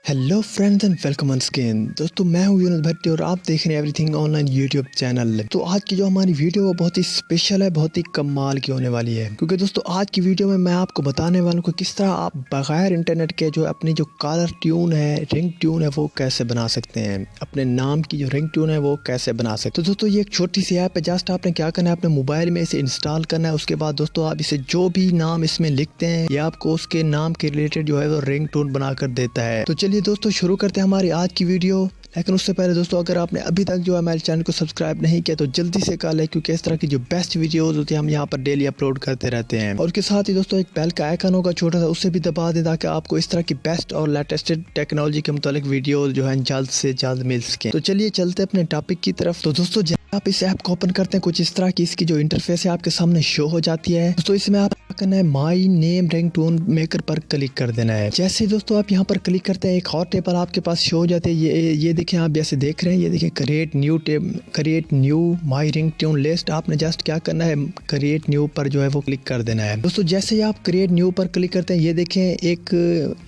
Hello friends and welcome on screen. दोस्तों मैं हूं यूनुस भट्टी और आप देख रहे हैं एवरीथिंग ऑनलाइन यूट्यूब चैनल। तो आज की जो हमारी वीडियो वो बहुत ही स्पेशल है, बहुत ही कमाल की होने वाली है, क्योंकि दोस्तों आज की वीडियो में मैं आपको बताने वाला हूं कि किस तरह आप बगैर इंटरनेट के जो अपनी जो कॉलर ट्यून है, रिंग ट्यून है, वो कैसे बना सकते हैं। अपने नाम की जो रिंग ट्यून है वो कैसे बना सकते हैं। तो दोस्तों ये एक छोटी सी ऐप है, जस्ट आपने क्या करना है, अपने मोबाइल में इसे इंस्टॉल करना है। उसके बाद दोस्तों आप इसे जो भी नाम इसमें लिखते हैं ये आपको उसके नाम के रिलेटेड जो है वो रिंग टोन बनाकर देता है। तो चलिए दोस्तों शुरू करते हैं हमारी आज की वीडियो। लेकिन उससे पहले दोस्तों अगर आपने अभी तक जो है हमारे चैनल को सब्सक्राइब नहीं किया तो जल्दी से कर लें, क्योंकि इस तरह की जो बेस्ट वीडियोस होती हैं हम यहाँ पर डेली अपलोड करते रहते हैं। और उसके साथ ही दोस्तों एक बेल का आइकन होगा छोटा सा, उससे भी दबा दें ताकि आपको इस तरह की बेस्ट और लेटेस्ट टेक्नोलॉजी के मुतालिक वीडियो जो है जल्द से जल्द मिल सके। तो चलिए चलते अपने टॉपिक की तरफ। तो दोस्तों आप इस ऐप को ओपन करते हैं, कुछ इस तरह की इसकी जो इंटरफेस है आपके सामने शो हो जाती है। दोस्तों इसमें आप करना है माई नेम रिंगटोन मेकर पर क्लिक कर देना है। जैसे दोस्तों आप यहाँ पर क्लिक करते हैं एक और टेबल आपके पास शो हो जाती है। ये देखें, आप जैसे देख रहे हैं, ये देखिए create knew my ringtone list. आपने जस्ट क्या करना है, क्रिएट न्यू पर जो है वो क्लिक कर देना है। दोस्तों जैसे ही आप क्रिएट न्यू पर क्लिक करते हैं, ये देखें एक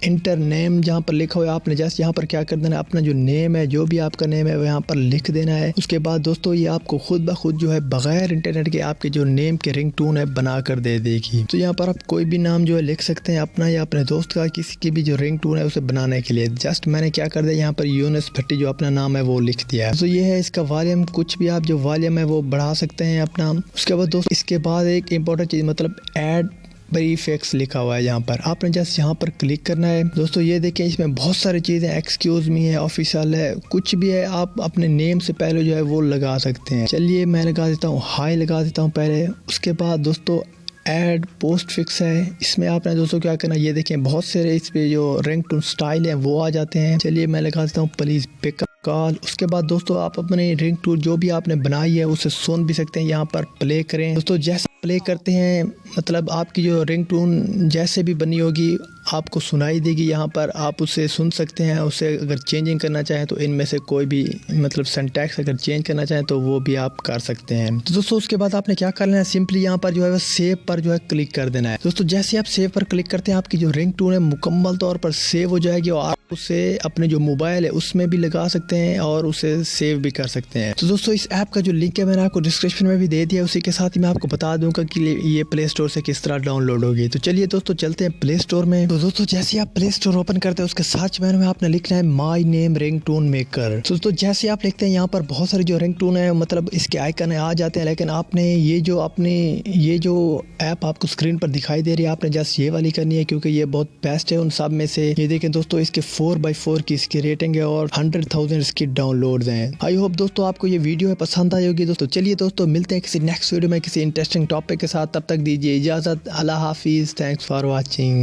इंटर नेम जहाँ पर लिखा हुआ है, आपने जस्ट यहाँ पर क्या कर देना है, अपना जो नेम है, जो भी आपका नेम है वो यहाँ पर लिख देना है। उसके बाद दोस्तों ये आपको खुद ब खुद जो है बगैर इंटरनेट के आपके जो नेम के रिंगटोन है बना कर दे देगी। तो यहाँ पर आप कोई भी नाम जो है लिख सकते हैं, अपना या अपने दोस्त का, किसी की भी जो रिंगटोन है उसे बनाने के लिए। जस्ट मैंने क्या कर दिया, यहाँ पर यूनुस भट्टी जो अपना नाम है वो लिख दिया है। तो ये है इसका वॉल्यूम, कुछ भी आप जो वॉल्यूम है वो बढ़ा सकते हैं अपना। उसके बाद दोस्त इसके बाद एक इम्पोर्टेंट चीज मतलब ऐड प्रीफिक्स लिखा हुआ है, यहाँ पर आपने जस्ट यहाँ पर क्लिक करना है। दोस्तों ये देखें इसमें बहुत सारी चीज़ें, एक्सक्यूज मी है, ऑफिशियल है, कुछ भी है, आप अपने नेम से पहले जो है वो लगा सकते हैं। चलिए मैं लगा देता हूँ, हाई लगा देता हूँ पहले। उसके बाद दोस्तों ऐड पोस्ट फिक्स है, इसमें आपने दोस्तों क्या करना, ये देखें बहुत सारे इस पे जो रिंगटोन स्टाइल है वो आ जाते हैं। चलिए मैं लगा देता हूँ प्लीज पिक कॉल। उसके बाद दोस्तों आप अपने रिंगटोन जो भी आपने बनाई है उसे सुन भी सकते हैं, यहाँ पर प्ले करें। दोस्तों जैसे प्ले करते हैं मतलब आपकी जो रिंगटोन जैसे भी बनी होगी आपको सुनाई देगी, यहाँ पर आप उसे सुन सकते हैं। उसे अगर चेंजिंग करना चाहें तो इनमें से कोई भी मतलब सिंटैक्स अगर चेंज करना चाहें तो वो भी आप कर सकते हैं। तो दोस्तों उसके बाद आपने क्या करना है, सिंपली यहाँ पर जो है सेव पर जो है क्लिक कर देना है। दोस्तों जैसे आप सेव पर क्लिक करते हैं आपकी जो रिंगटोन है मुकम्मल तौर पर सेव हो जाएगी और आप उसे अपने जो मोबाइल है उसमें भी लगा सकते हैं और उसे सेव भी कर सकते हैं। तो दोस्तों इस ऐप का जो लिंक है मैंने आपको डिस्क्रिप्शन में भी दे दिया, उसी के साथ ही मैं आपको बता दूंगा कि ये प्ले स्टोर से किस तरह डाउनलोड होगी। तो चलिए दोस्तों चलते हैं प्ले स्टोर में। तो दोस्तों जैसे आप प्ले स्टोर ओपन करते हैं उसके सर्च मेनू में आपने लिखना है माई नेम रिंगटोन मेकर। तो दोस्तों जैसे आप लिखते हैं यहाँ पर बहुत सारी जो रिंगटोन है मतलब इसके आइकन आ जाते हैं, लेकिन आपने ये जो ऐप आपको स्क्रीन पर दिखाई दे रही है आपने जस्ट ये वाली करनी है, क्योंकि ये बहुत बेस्ट है उन सब में से। ये देखें दोस्तों इसके 4x4 की इसकी रेटिंग है और 100,000 इसकी डाउनलोड्स हैं। आई होप दोस्तों आपको ये वीडियो है पसंद आई होगी। दोस्तों चलिए दोस्तों मिलते हैं किसी नेक्स्ट वीडियो में किसी इंटरेस्टिंग टॉपिक के साथ, तब तक दीजिए इजाजत। अल्लाह हाफिज, थैंक्स फॉर वॉचिंग।